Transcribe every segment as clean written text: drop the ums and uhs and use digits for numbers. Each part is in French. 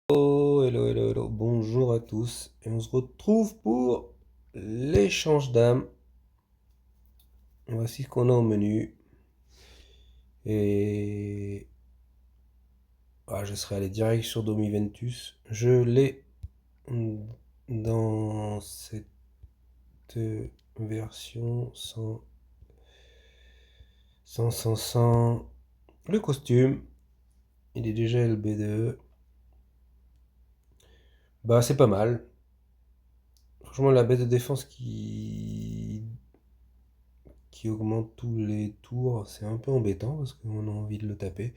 Oh, hello, hello, hello, bonjour à tous, et on se retrouve pour l'échange d'âmes. Voici ce qu'on a au menu, et je serai allé direct sur Domi Ventus. Je l'ai dans cette version sans le costume. Il est déjà LB2. Bah, c'est pas mal. Franchement, la bête de défense qui augmente tous les tours, c'est un peu embêtant parce qu'on a envie de le taper.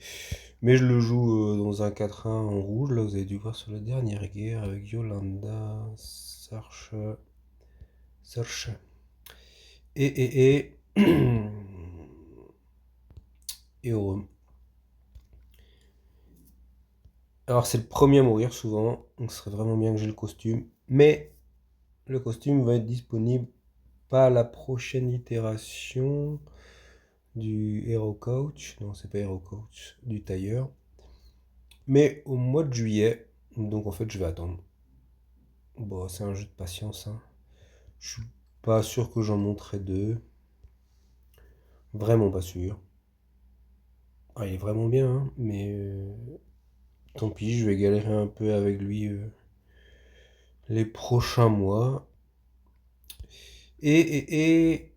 Mais je le joue dans un 4-1 en rouge. Là, vous avez dû voir sur la dernière guerre avec Yolanda, Sarche et et Orum. Alors, c'est le premier à mourir souvent, donc ce serait vraiment bien que j'ai le costume. Mais le costume va être disponible pas à la prochaine itération du Hero Coach. Non, c'est pas Hero Coach, du tailleur. Mais au mois de juillet, donc en fait, je vais attendre. Bon, c'est un jeu de patience, hein. Je suis pas sûr que j'en monterai deux. Vraiment pas sûr. Il est vraiment bien, hein, mais tant pis, je vais galérer un peu avec lui les prochains mois. Et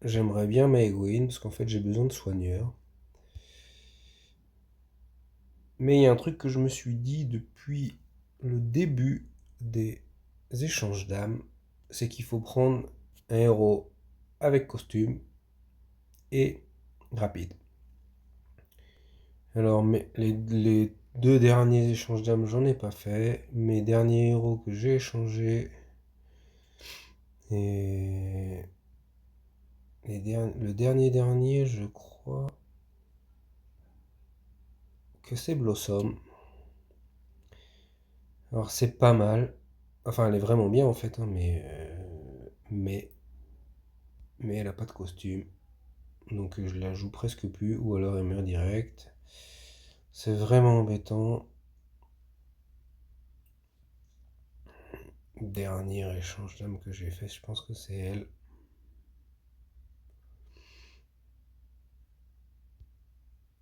j'aimerais bien Maegwin, parce qu'en fait, j'ai besoin de soigneurs. Mais il y a un truc que je me suis dit depuis le début des échanges d'âmes, c'est qu'il faut prendre un héros avec costume et rapide. Alors, mais les deux derniers échanges d'âmes, j'en ai pas fait. Mes derniers héros que j'ai échangés, et le dernier, je crois que c'est Blossom. Alors, c'est pas mal. Enfin, elle est vraiment bien en fait, hein, mais elle a pas de costume. Donc, je la joue presque plus, ou alors elle meurt direct. C'est vraiment embêtant. Dernier échange d'âmes que j'ai fait, je pense que c'est elle.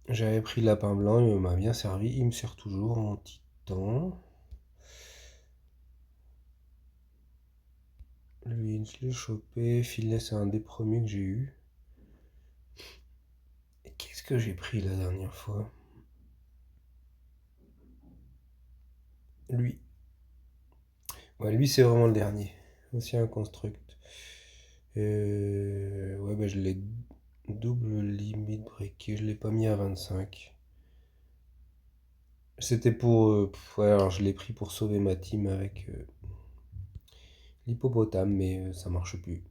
J'avais pris le lapin blanc, il m'a bien servi, il me sert toujours en titan. Lui, je l'ai chopé. Filet, c'est un des premiers que j'ai eu. Et qu'est-ce que j'ai pris la dernière fois? Lui. Ouais, lui, c'est vraiment le dernier. Aussi un construct. Ouais, bah, je l'ai double limite breaké. Je l'ai pas mis à 25. C'était pour. Ouais, alors je l'ai pris pour sauver ma team avec l'hippopotame, mais ça marche plus.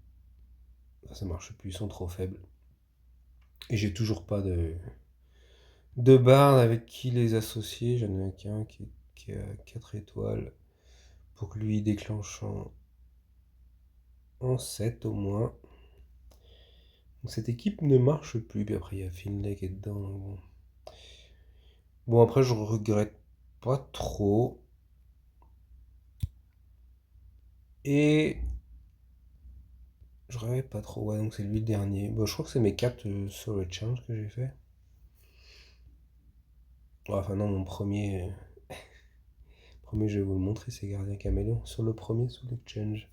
Ça marche plus, ils sont trop faibles. Et j'ai toujours pas de barde avec qui les associer. J'en ai qu'un qui a 4 étoiles pour que lui déclenche en 7 au moins. Donc cette équipe ne marche plus. Puis après, il y a Finlay qui est dedans. Bon, après, je regrette pas trop. Et je regrette pas trop. Ouais, donc c'est lui le dernier. Bon, je crois que c'est mes 4 sur le challenge que j'ai fait. Ouais, enfin, non, mon premier, je vais vous le montrer, c'est Gardien Caméléon. Sur le premier, sous l'exchange.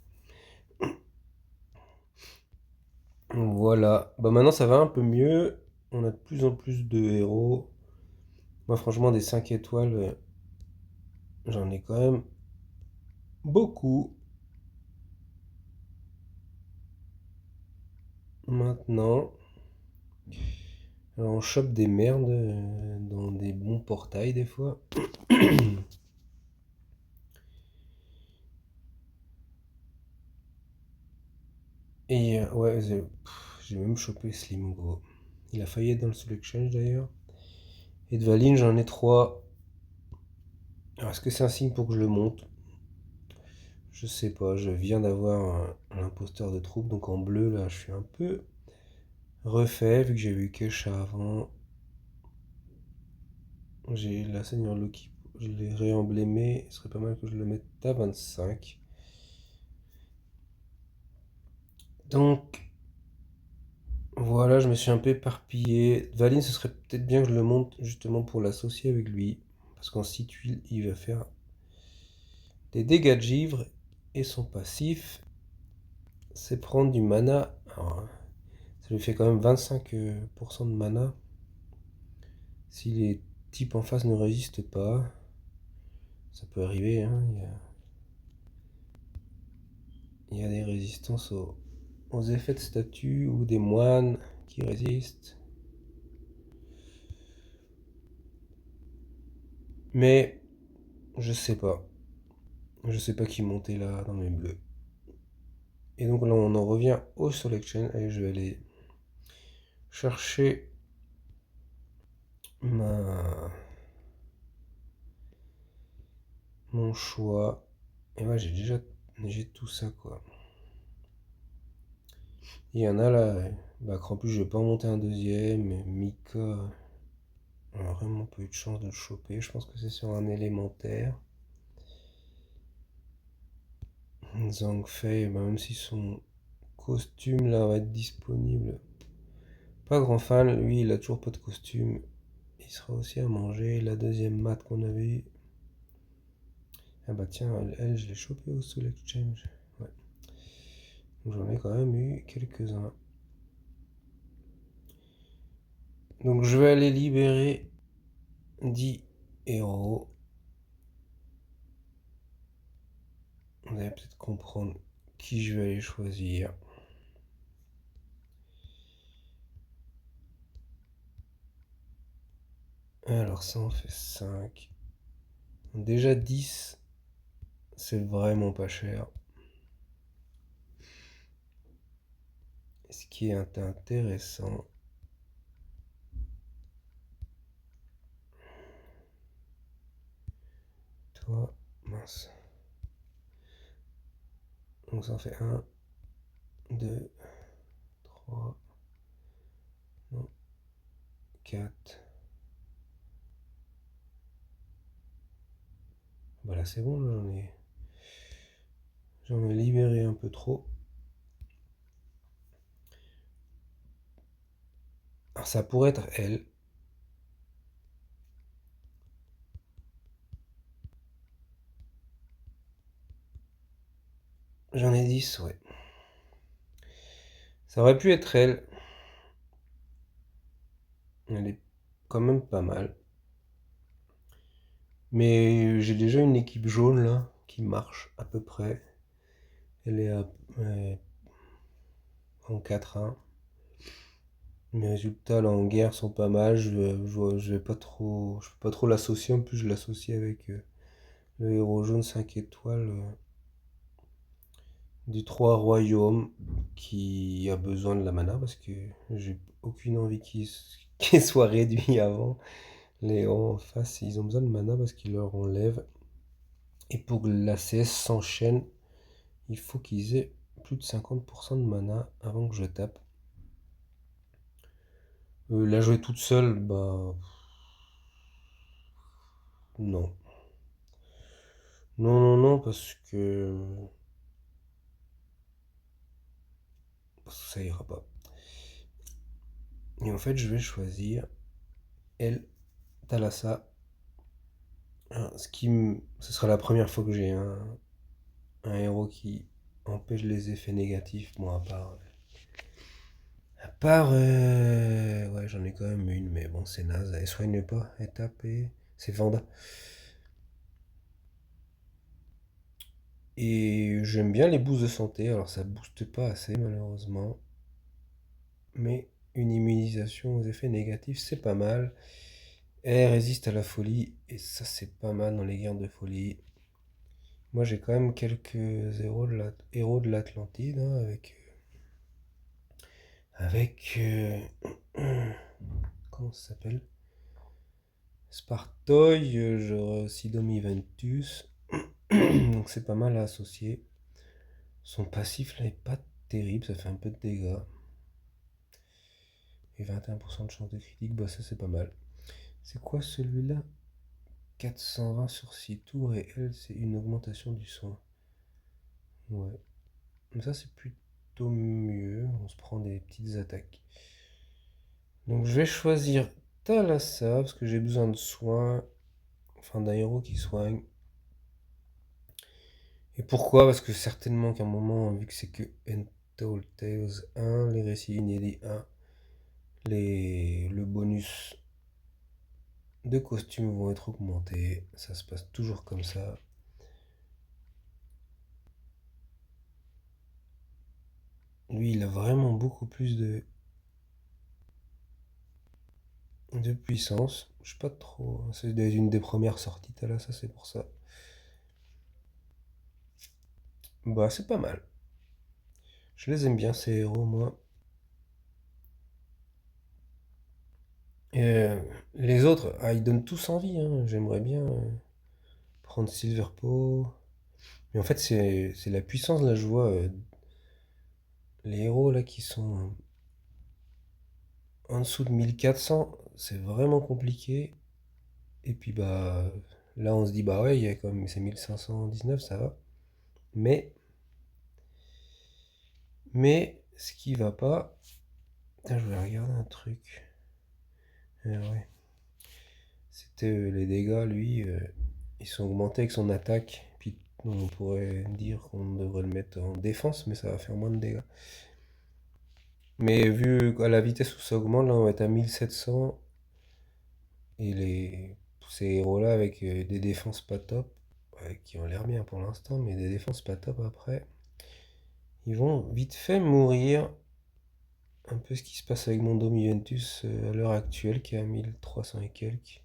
Voilà. Bah maintenant, ça va un peu mieux. On a de plus en plus de héros. Moi, franchement, des 5 étoiles, j'en ai quand même beaucoup. Maintenant, alors on chope des merdes dans des bons portails des fois. Et ouais, j'ai même chopé Slim gros. Il a failli être dans le selection d'ailleurs. Et de Valine, j'en ai 3. Alors, est-ce que c'est un signe pour que je le monte? Je sais pas, je viens d'avoir un imposteur de troupe, donc en bleu là, je suis un peu refait vu que j'ai eu Kesha avant. J'ai la Seigneur Loki, je l'ai réemblémé. Ce serait pas mal que je le mette à 25. Donc, voilà, je me suis un peu éparpillé. Valine, ce serait peut-être bien que je le monte justement pour l'associer avec lui. Parce qu'en 6 tuiles, il va faire des dégâts de givre. Et son passif, c'est prendre du mana. Alors, ça lui fait quand même 25% de mana. Si les types en face ne résistent pas, ça peut arriver, hein. Il y a des résistances aux effets de statut ou des moines qui résistent. Mais je sais pas. Je sais pas qui monter là dans mes bleus. Et donc là on en revient au selection. Allez, je vais aller chercher mon choix. Et ouais, j'ai tout ça quoi. Il y en a là. Bah Krampus, je vais pas en monter un deuxième. Mais Mika, on a vraiment pas eu de chance de le choper. Je pense que c'est sur un élémentaire. Zhang Fei, bah même si son costume là va être disponible. Pas grand fan, lui il a toujours pas de costume. Il sera aussi à manger. La deuxième mat qu'on avait eu. Ah bah tiens, elle je l'ai chopée au Soul Exchange. Ouais. Donc j'en ai quand même eu quelques-uns. Donc je vais aller libérer 10 héros. Vous allez peut-être comprendre qui je vais aller choisir. Alors ça en fait 5. Déjà 10, c'est vraiment pas cher. Ce qui est intéressant, toi, mince. Donc ça en fait 1, 2, 3, non, 4. Voilà, c'est bon, là, j'en ai libéré un peu trop. Alors ça pourrait être elle. J'en ai 10, ouais. Ça aurait pu être elle. Elle est quand même pas mal. Mais j'ai déjà une équipe jaune là qui marche à peu près. Elle est en 4-1. Mes résultats là en guerre sont pas mal. Je vais pas trop. Je peux pas trop l'associer. En plus je l'associe avec le héros jaune 5 étoiles du 3 royaumes qui a besoin de la mana parce que j'ai aucune envie qu'il soit réduit avant. Les héros en face, ils ont besoin de mana parce qu'ils leur enlèvent. Et pour que la CS s'enchaîne, il faut qu'ils aient plus de 50% de mana avant que je tape. La jouer toute seule, bah... Non. Non, non, non, parce que ça ira pas. Et en fait, je vais choisir elle, Thalassa. Ce sera la première fois que j'ai un héros qui empêche les effets négatifs. Bon, à part... ouais, j'en ai quand même une, mais bon, c'est naze. Elle soigne pas, elle tape et... C'est Vanda. Et j'aime bien les boosts de santé, alors ça booste pas assez malheureusement. Mais une immunisation aux effets négatifs, c'est pas mal. Elle résiste à la folie, et ça c'est pas mal dans les guerres de folie. Moi j'ai quand même quelques héros de l'Atlantide, hein, comment ça s'appelle? Spartoy, genre Sidomi Ventus. Donc c'est pas mal à associer. Son passif là est pas terrible, ça fait un peu de dégâts. Et 21% de chance de critique, bah ça c'est pas mal. C'est quoi celui-là? 420 sur 6 tours et elle, c'est une augmentation du soin. Ouais. Mais ça, c'est plutôt mieux. On se prend des petites attaques. Donc, je vais choisir Thalassa parce que j'ai besoin de soins. Enfin, d'un héros qui soigne. Et pourquoi? Parce que certainement qu'à un moment, vu que c'est que Untold Tales 1, les récits inédits 1, le bonus de costumes vont être augmentés. Ça se passe toujours comme ça. Lui, il a vraiment beaucoup plus de puissance. Je sais pas trop. C'est une des premières sorties, là, ça c'est pour ça. Bah, c'est pas mal. Je les aime bien, ces héros, moi. Et les autres, ils donnent tous envie, hein. J'aimerais bien prendre Silverpaw. Mais en fait, c'est la puissance, là, je vois. Les héros, là, qui sont en dessous de 1400, c'est vraiment compliqué. Et puis, bah, là, on se dit, bah ouais, il y a comme, c'est 1519, ça va. Mais, ce qui va pas. Putain, je voulais regarder un truc. Ouais. C'était les dégâts, lui, ils sont augmentés avec son attaque. Puis on pourrait dire qu'on devrait le mettre en défense, mais ça va faire moins de dégâts. Mais vu à la vitesse où ça augmente, là on va être à 1700. Et tous ces héros-là avec des défenses pas top, qui ont l'air bien pour l'instant, mais des défenses pas top après, ils vont vite fait mourir. Un peu ce qui se passe avec mon Dom Juventus à l'heure actuelle, qui est à 1300 et quelques.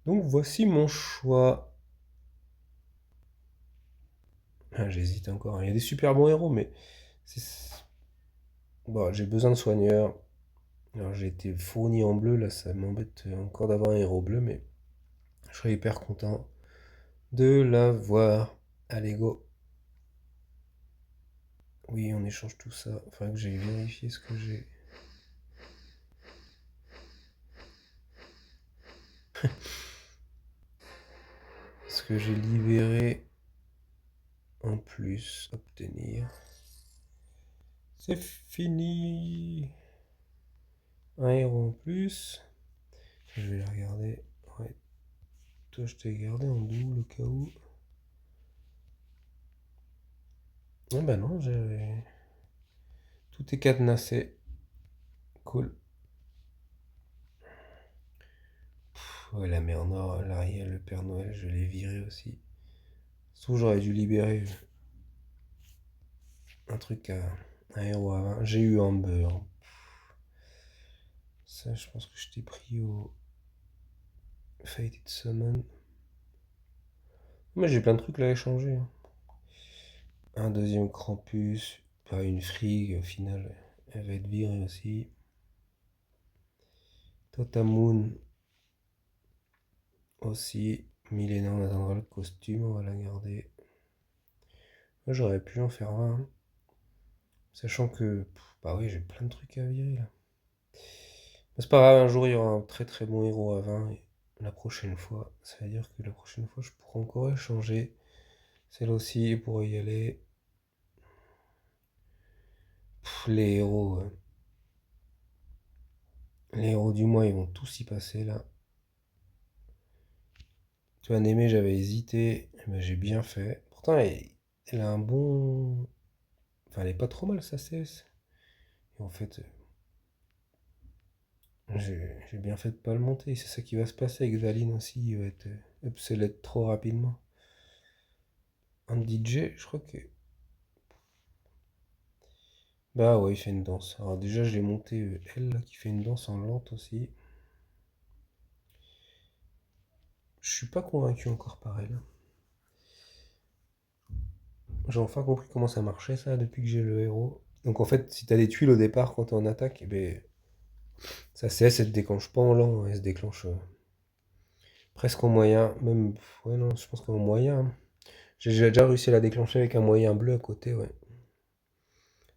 Donc voici mon choix. J'hésite encore. Il y a des super bons héros, mais bon, j'ai besoin de soigneurs. Alors j'ai été fourni en bleu, là ça m'embête encore d'avoir un héros bleu, mais je serais hyper content de l'avoir. Allez, go. Oui, on échange tout ça. Enfin que j'ai vérifié ce que j'ai. Ce que j'ai libéré en plus. Obtenir. C'est fini. Un héros en plus. Je vais le regarder. Ouais. Toi, je t'ai gardé en double au cas où. Ah bah non, j'avais. Tout est cadenassé. Cool. Ouais, la mère Nord, l'Ariel, le Père Noël, je l'ai viré aussi. Sauf j'aurais dû libérer un truc à un héros à 20. J'ai eu Amber. Ça, je pense que je t'ai pris au Fated Summon. Mais j'ai plein de trucs là à échanger, hein. Un deuxième Krampus, pas une Frigg, au final, elle va être virée aussi. Totamoon aussi. Milena, on attendra le costume, on va la garder. Moi, j'aurais pu en faire 20, hein. Sachant que, bah oui, j'ai plein de trucs à virer là. Mais c'est pas grave, un jour il y aura un très très bon héros à 20 et la prochaine fois, ça veut dire que la prochaine fois je pourrai encore échanger. Celle aussi pour y aller. Les héros. Les héros du mois ils vont tous y passer là. Tu vois, Némé, j'avais hésité, mais j'ai bien fait. Pourtant, elle a un bon. Enfin, elle est pas trop mal sa CS. Et en fait, j'ai bien fait de pas le monter. C'est ça qui va se passer avec Valine aussi. Il va être obsolète trop rapidement. Un DJ, je crois que. Bah ouais, il fait une danse. Alors déjà, je l'ai monté elle là, qui fait une danse en lente aussi. Je suis pas convaincu encore par elle. J'ai enfin compris comment ça marchait ça depuis que j'ai le héros. Donc en fait, si t'as des tuiles au départ quand t'es en attaque, eh ben, sa CS elle se déclenche pas en lent, elle se déclenche presque en moyen. Même, ouais, non, je pense qu'en moyen, hein. J'ai déjà réussi à la déclencher avec un moyen bleu à côté, ouais.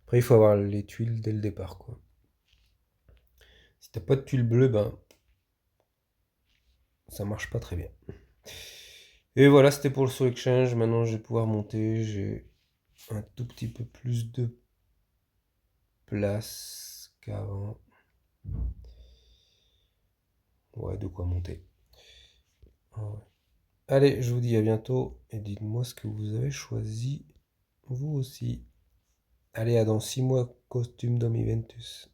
Après, il faut avoir les tuiles dès le départ, quoi. Si t'as pas de tuiles bleues, ben, ça marche pas très bien. Et voilà, c'était pour le Soul Exchange. Maintenant, je vais pouvoir monter. J'ai un tout petit peu plus de place qu'avant. Ouais, de quoi monter. Ouais. Allez, je vous dis à bientôt et dites-moi ce que vous avez choisi, vous aussi. Allez, à dans 6 mois, costume d'Homme Juventus.